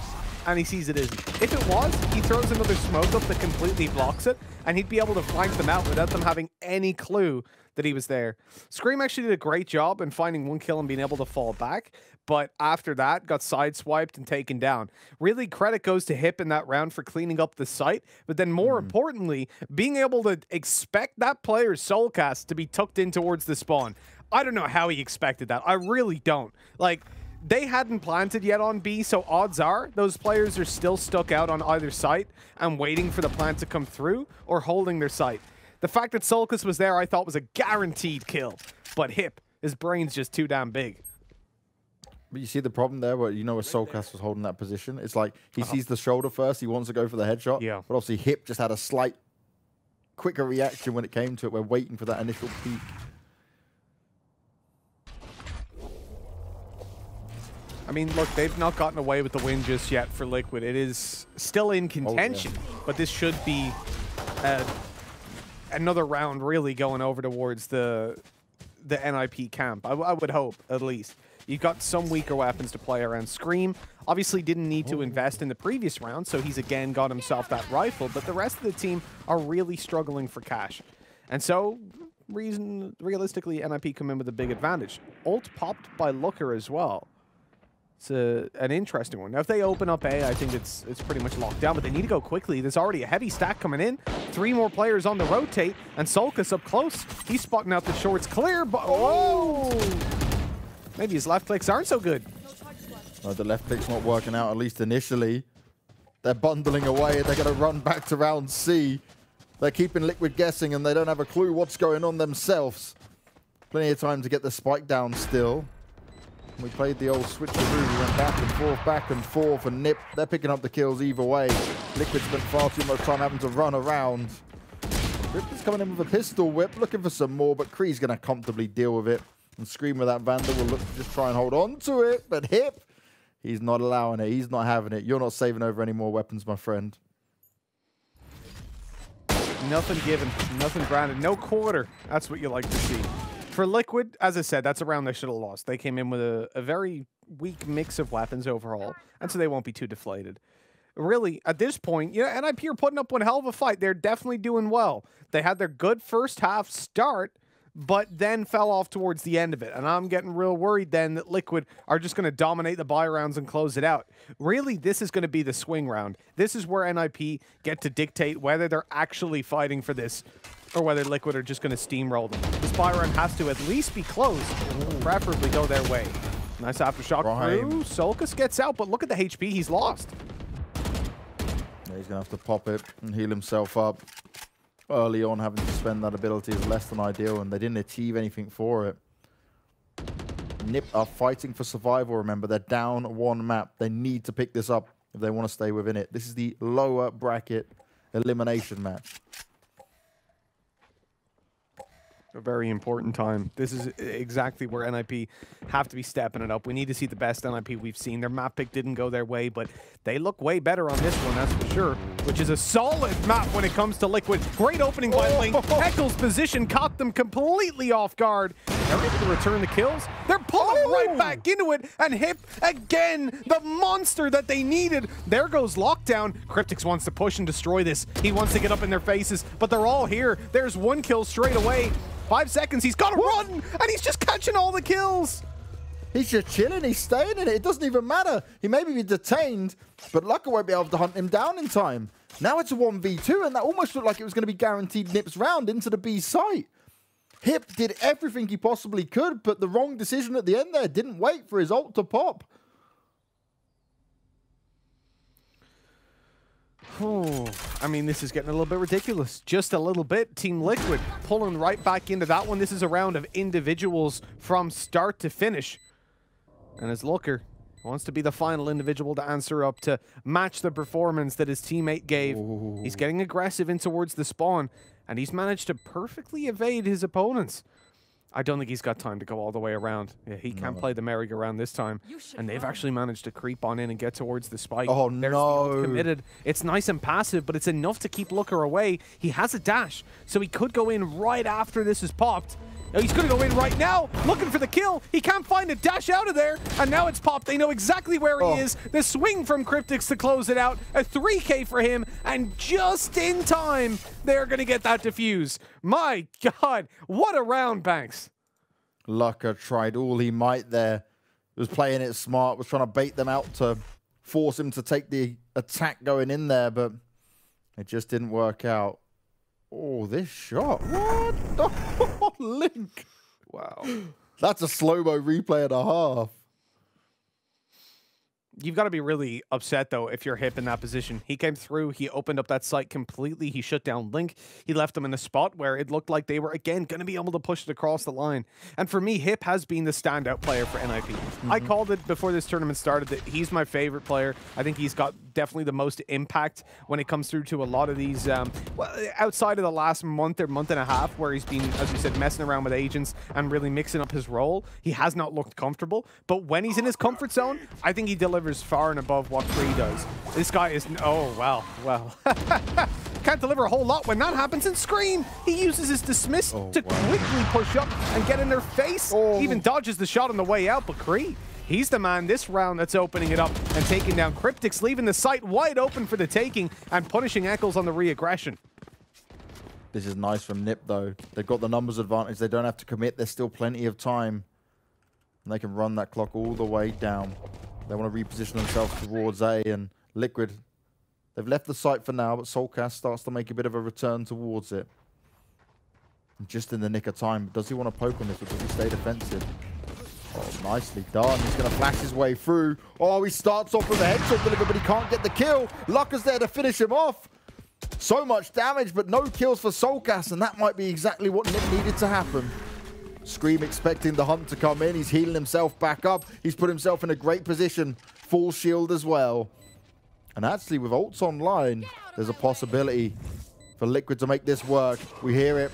And he sees it isn't. If it was, he throws another smoke up that completely blocks it. And he'd be able to flank them out without them having any clue that he was there. Scream actually did a great job in finding 1 kill and being able to fall back. But after that, got sideswiped and taken down. Really, credit goes to Hip in that round for cleaning up the site. But then more importantly, being able to expect that player's soulcas to be tucked in towards the spawn. I don't know how he expected that. I really don't. Like, they hadn't planted yet on B, so odds are those players are still stuck out on either site and waiting for the plant to come through or holding their site. The fact that soulcas was there, I thought was a guaranteed kill. But Hip, his brain's just too damn big. But you see the problem there where, you know, where soulcas was holding that position? It's like he sees the shoulder first. He wants to go for the headshot. Yeah. But obviously Hip just had a slight quicker reaction when it came to it. We're waiting for that initial peak. I mean, look, they've not gotten away with the win just yet for Liquid. It is still in contention, but this should be another round really going over towards the NiP camp. I would hope, at least. You've got some weaker weapons to play around. Scream obviously didn't need to invest in the previous round, so he's again got himself that rifle, but the rest of the team are really struggling for cash. And so, realistically, NiP come in with a big advantage. Ult popped by luckeRRR as well. It's an interesting one. Now, if they open up A, I think it's pretty much locked down, but they need to go quickly. There's already a heavy stack coming in. 3 more players on the rotate, and soulcas up close. He's spotting out the shorts clear, but oh! Maybe his left clicks aren't so good. No, the left click's not working out, at least initially. They're bundling away. They're going to run back to round C. They're keeping Liquid guessing, and they don't have a clue what's going on themselves. Plenty of time to get the spike down still. We played the old switcheroo. We went back and forth, and NiP, they're picking up the kills either way. Liquid spent far too much time having to run around. Kryptix coming in with a pistol whip, looking for some more, but CREA's going to comfortably deal with it. And Scream with that Vandal will look to just try and hold on to it, but Hip, he's not allowing it. He's not having it. You're not saving over any more weapons, my friend. Nothing given, nothing granted, no quarter. That's what you like to see. For Liquid, as I said, that's a round they should have lost. They came in with a very weak mix of weapons overall, and so they won't be too deflated. Really, at this point, you know, NiP are putting up one hell of a fight. They're definitely doing well. They had their good first half start, but then fell off towards the end of it. And I'm getting real worried then that Liquid are just going to dominate the buy rounds and close it out. Really, this is going to be the swing round. This is where NiP get to dictate whether they're actually fighting for this or whether Liquid are just going to steamroll them. This buy round has to at least be close, preferably go their way. Nice aftershock through. soulcas gets out, but look at the HP he's lost. Yeah, he's going to have to pop it and heal himself up. Early on, having to spend that ability is less than ideal, and they didn't achieve anything for it. NiP are fighting for survival, remember. They're down 1 map. They need to pick this up if they want to stay within it. This is the lower bracket elimination match. A very important time. This is exactly where NiP have to be stepping it up. We need to see the best NiP we've seen. Their map pick didn't go their way, but they look way better on this one, that's for sure. Which is a solid map when it comes to Liquid. Great opening by Link. Eccles' position caught them completely off guard. They're able to return the kills. They're pulling right back into it, and NiP, again, the monster that they needed. There goes Lockdown. Kryptix wants to push and destroy this. He wants to get up in their faces, but they're all here. There's one kill straight away. 5 seconds, he's got to run, and he's just catching all the kills. He's just chilling, he's staying in it. It doesn't even matter. He may be detained, but luckeRRR won't be able to hunt him down in time. Now it's a 1v2, and that almost looked like it was going to be guaranteed NiP's round into the B site. NiP did everything he possibly could, but the wrong decision at the end there. Didn't wait for his ult to pop. Oh, I mean, this is getting a little bit ridiculous. Just a little bit. Team Liquid pulling right back into that one. This is a round of individuals from start to finish. And as luckeRRR wants to be the final individual to answer up to match the performance that his teammate gave. Ooh. He's getting aggressive in towards the spawn, and he's managed to perfectly evade his opponents. I don't think he's got time to go all the way around. Yeah, he can't play the merry-go-round this time. And they've actually managed to creep on in and get towards the spike. Oh, There's no. committed. It's nice and passive, but it's enough to keep luckeRRR away. He has a dash, so he could go in right after this is popped. He's going to go in right now, looking for the kill. He can't find a dash out of there, and now it's popped. They know exactly where he is. The swing from Kryptix to close it out. A 3K for him, and just in time, they're going to get that defuse. My God, what a round, Banks. luckeRRR tried all he might there. Was playing it smart, was trying to bait them out to force him to take the attack going in there, but it just didn't work out. Oh, this shot. What? Oh, Link. Wow. That's a slow-mo replay and a half. You've got to be really upset, though, if you're NiP in that position. He came through. He opened up that site completely. He shut down Link. He left them in a spot where it looked like they were, again, going to be able to push it across the line. And for me, NiP has been the standout player for NiP. I called it before this tournament started that he's my favorite player. I think he's got definitely the most impact when it comes through to a lot of these, well, outside of the last month or month and a half, where he's been, as we said, messing around with agents and really mixing up his role. He has not looked comfortable. But when he's in his comfort zone, I think he delivers far and above what CREA does. This guy is... Oh, well. Can't deliver a whole lot when that happens. And Scream, he uses his dismiss to quickly push up and get in their face. Even dodges the shot on the way out, but CREA, he's the man this round that's opening it up and taking down Kryptix, leaving the site wide open for the taking and punishing Eccles on the re-aggression. This is nice from NiP, though. They've got the numbers advantage. They don't have to commit. There's still plenty of time. And they can run that clock all the way down. They want to reposition themselves towards A, and Liquid, they've left the site for now, but soulcas starts to make a bit of a return towards it. And just in the nick of time. Does he want to poke on this, or does he stay defensive? Oh, nicely done. He's going to flash his way through. Oh, he starts off with a headshot delivery, but he can't get the kill. luckeRRR's there to finish him off. So much damage, but no kills for soulcas, and that might be exactly what NiP needed to happen. Scream expecting the hunt to come in. He's healing himself back up. He's put himself in a great position. Full shield as well. And actually, with ults online, there's a possibility for Liquid to make this work. We hear it.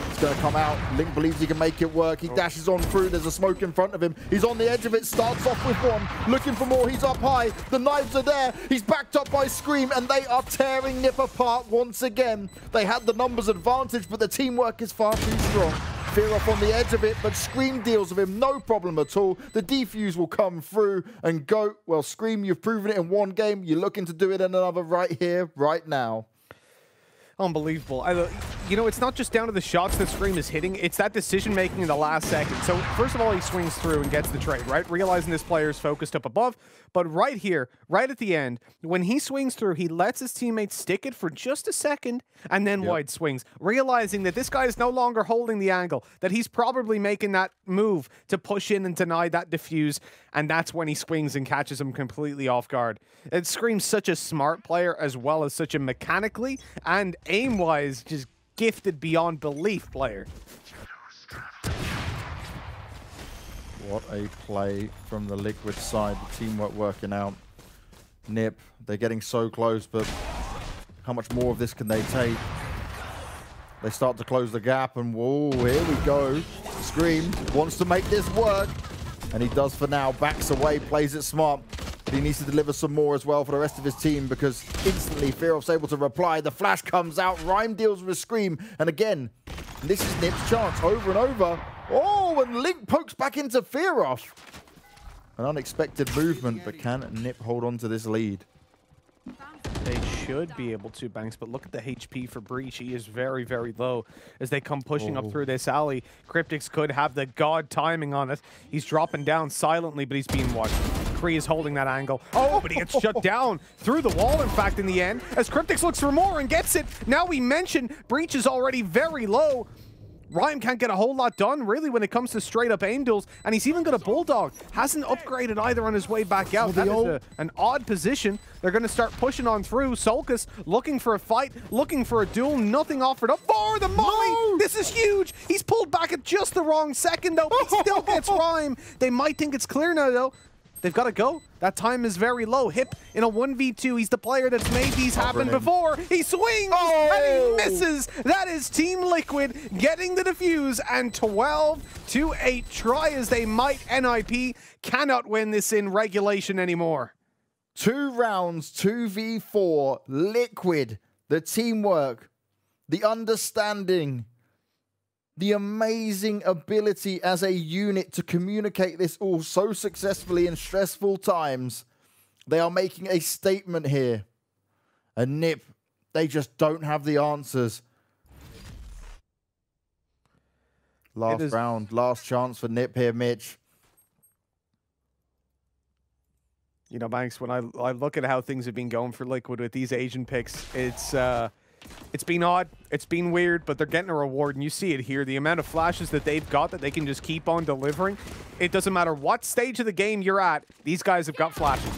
It's going to come out. Link believes he can make it work. He dashes on through. There's a smoke in front of him. He's on the edge of it. Starts off with one. Looking for more. He's up high. The knives are there. He's backed up by Scream, and they are tearing NiP apart once again. They had the numbers advantage, but the teamwork is far too strong. Fearoth on the edge of it, but Scream deals with him, no problem at all. The defuse will come through and go. Well, Scream, you've proven it in one game. You're looking to do it in another right here, right now. Unbelievable. You know, it's not just down to the shots that Scream is hitting, it's that decision-making in the last second. So, first of all, he swings through and gets the trade, right? Realizing this player is focused up above. But right here, right at the end, when he swings through, he lets his teammates stick it for just a second and then wide swings, realizing that this guy is no longer holding the angle, that he's probably making that move to push in and deny that defuse, and that's when he swings and catches him completely off guard. It Scream's such a smart player as well as such a mechanically and aim-wise just gifted beyond belief player. What a play from the Liquid side. The teamwork working out. NiP, they're getting so close, but how much more of this can they take? They start to close the gap, and whoa, here we go. Scream wants to make this work, and he does for now. Backs away, plays it smart. He needs to deliver some more as well for the rest of his team, because instantly Fearoth's able to reply. The flash comes out. Rhyme deals with a scream. And again, this is NiP's chance over and over. Oh, and Link pokes back into Fearoth. An unexpected movement, but can NiP hold on to this lead? They should be able to, Banks, but look at the HP for Breach. He is very, very low as they come pushing up through this alley. Kryptix could have the god timing on it. He's dropping down silently, but he's being watched. CREA is holding that angle. Oh, but he gets shut down through the wall, in fact, in the end, as Kryptix looks for more and gets it. Now we mentioned Breach is already very low. Rhyme can't get a whole lot done, really, when it comes to straight-up aim duels, and he's even got a Bulldog. Hasn't upgraded either on his way back out. That is an odd position. They're going to start pushing on through. soulcas looking for a fight, looking for a duel. Nothing offered up for the Molly. No! This is huge. He's pulled back at just the wrong second, though, but he still gets Rhyme. They might think it's clear now, though. They've got to go. That time is very low. Hip in a 1v2. He's the player that's made these happen before. He swings and he misses. That is Team Liquid getting the defuse, and 12-8. Try as they might, NiP cannot win this in regulation anymore. 2 rounds, 2v4. Liquid. The teamwork. The understanding. The amazing ability as a unit to communicate this all so successfully in stressful times. They are making a statement here. And NiP, they just don't have the answers. Last round, last chance for NiP here, Mitch. You know, Banks, when I look at how things have been going for Liquid with these Asian picks, it's been odd, it's been weird, but they're getting a reward, and you see it here. The amount of flashes that they've got that they can just keep on delivering. It doesn't matter what stage of the game you're at, these guys have got flashes.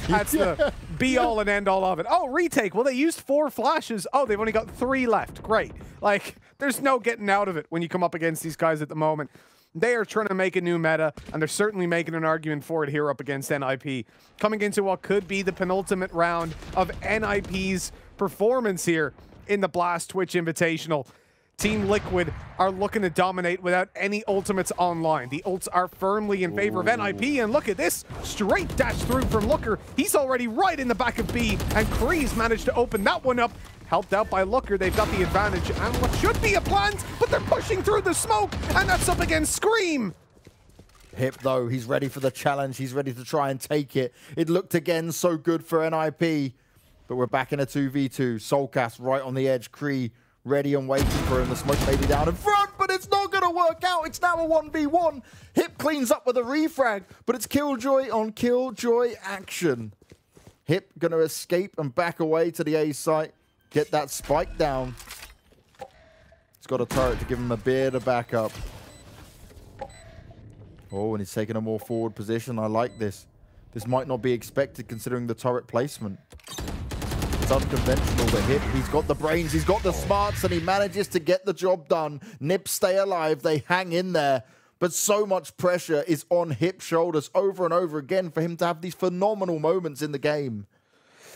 that's the be-all and end-all of it. Oh, retake. Well, they used 4 flashes. Oh, they've only got 3 left. Great. Like, there's no getting out of it when you come up against these guys at the moment. They are trying to make a new meta, and they're certainly making an argument for it here up against NiP. Coming into what could be the penultimate round of NiP's performance here in the Blast Twitch Invitational. Team Liquid are looking to dominate without any ultimates online. The ults are firmly in favor of NiP, and look at this. Straight dash through from luckeRRR. He's already right in the back of B, and CREA's managed to open that one up. Helped out by luckeRRR, they've got the advantage, and what should be a plant, but they're pushing through the smoke, and that's up against Scream. Hip, though, he's ready for the challenge. He's ready to try and take it. It looked again so good for NiP, but we're back in a 2v2. soulcas right on the edge. CREA ready and waiting for him. The smoke may be down in front, but it's not going to work out. It's now a 1v1. Hip cleans up with a refrag, but it's Killjoy on Killjoy action. Hip going to escape and back away to the A site. Get that spike down. He's got a turret to give him a bit of backup. Oh, and he's taking a more forward position. I like this. This might not be expected considering the turret placement. It's unconventional, but Hip, he's got the brains, he's got the smarts, and he manages to get the job done. NiP stay alive. They hang in there. But so much pressure is on Hip's shoulders over and over again for him to have these phenomenal moments in the game.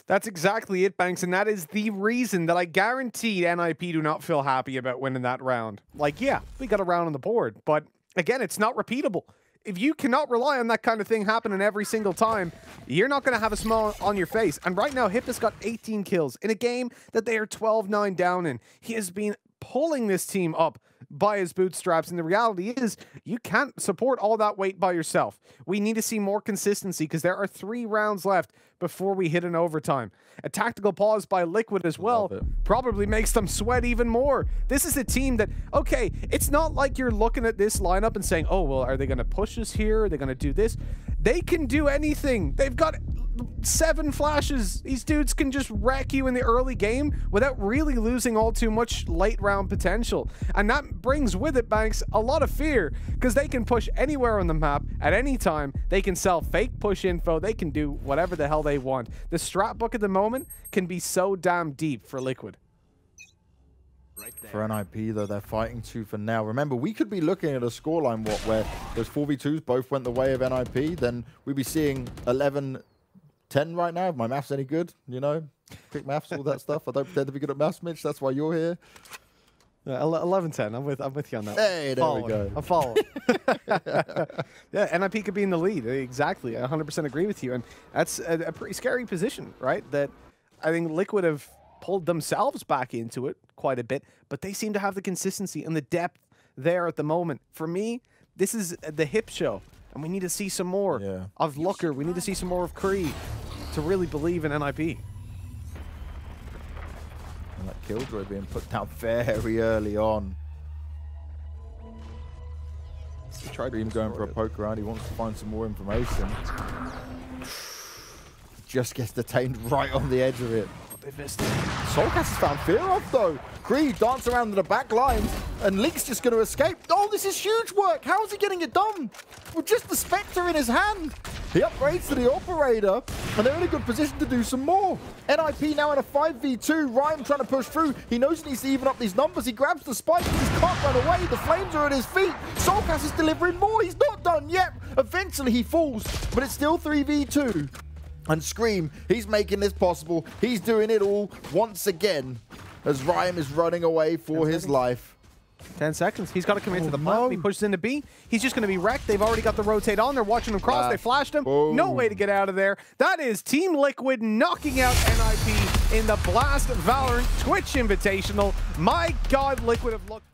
That's exactly it, Banks, and that is the reason that I guaranteed NiP do not feel happy about winning that round. Like, yeah, we got a round on the board, but again, it's not repeatable. If you cannot rely on that kind of thing happening every single time, you're not going to have a smile on your face. And right now, Hip has got 18 kills in a game that they are 12-9 down in. He has been pulling this team up by his bootstraps, and the reality is you can't support all that weight by yourself. We need to see more consistency because there are 3 rounds left before we hit an overtime. A tactical pause by Liquid as well probably makes them sweat even more. This is a team that, okay, it's not like you're looking at this lineup and saying, oh, well, are they going to push us here? Are they going to do this? They can do anything. They've got 7 flashes. These dudes can just wreck you in the early game without really losing all too much late round potential. And that brings with it, Banks, a lot of fear because they can push anywhere on the map at any time. They can sell fake push info. They can do whatever the hell they want. The strat book at the moment can be so damn deep for Liquid. For NiP, though, they're fighting tooth and nail. Remember, we could be looking at a scoreline where those 4v2s both went the way of NiP. Then we'd be seeing 11-10 right now. If my math's any good, you know, quick maths, all that stuff. I don't pretend to be good at maths, Mitch. That's why you're here. 11-10. I'm with you on that. Hey, there we go. I'm following. Yeah, NiP could be in the lead. Exactly. I 100% agree with you. And that's a pretty scary position, right? That I think Liquid have pulled themselves back into it quite a bit, but they seem to have the consistency and the depth there at the moment. For me, this is the hip show, and we need to see some more of luckeRRR. We need to see some more of CREA to really believe in NiP. And that Killjoy being put down very early on. He tried to going for a poke around. He wants to find some more information. Just gets detained right on the edge of it. They missed it. soulcas has found Fearoth though. CREA dance around to the back lines, and Link's just going to escape. Oh, this is huge work. How is he getting it done? With just the Spectre in his hand. He upgrades to the Operator, and they're in a good position to do some more. NiP now in a 5v2. Ryan trying to push through. He knows he needs to even up these numbers. He grabs the spike. He just can't run away. The flames are at his feet. soulcas is delivering more. He's not done yet. Eventually he falls, but it's still 3v2. And Scream, he's making this possible. He's doing it all once again as Ryan is running away for his life. 10 seconds. He's got to commit to the plant. He pushes into B. He's just going to be wrecked. They've already got the rotate on. They're watching him cross. They flashed him. No way to get out of there. That is Team Liquid knocking out NiP in the Blast Valorant Twitch Invitational. My God, Liquid have looked...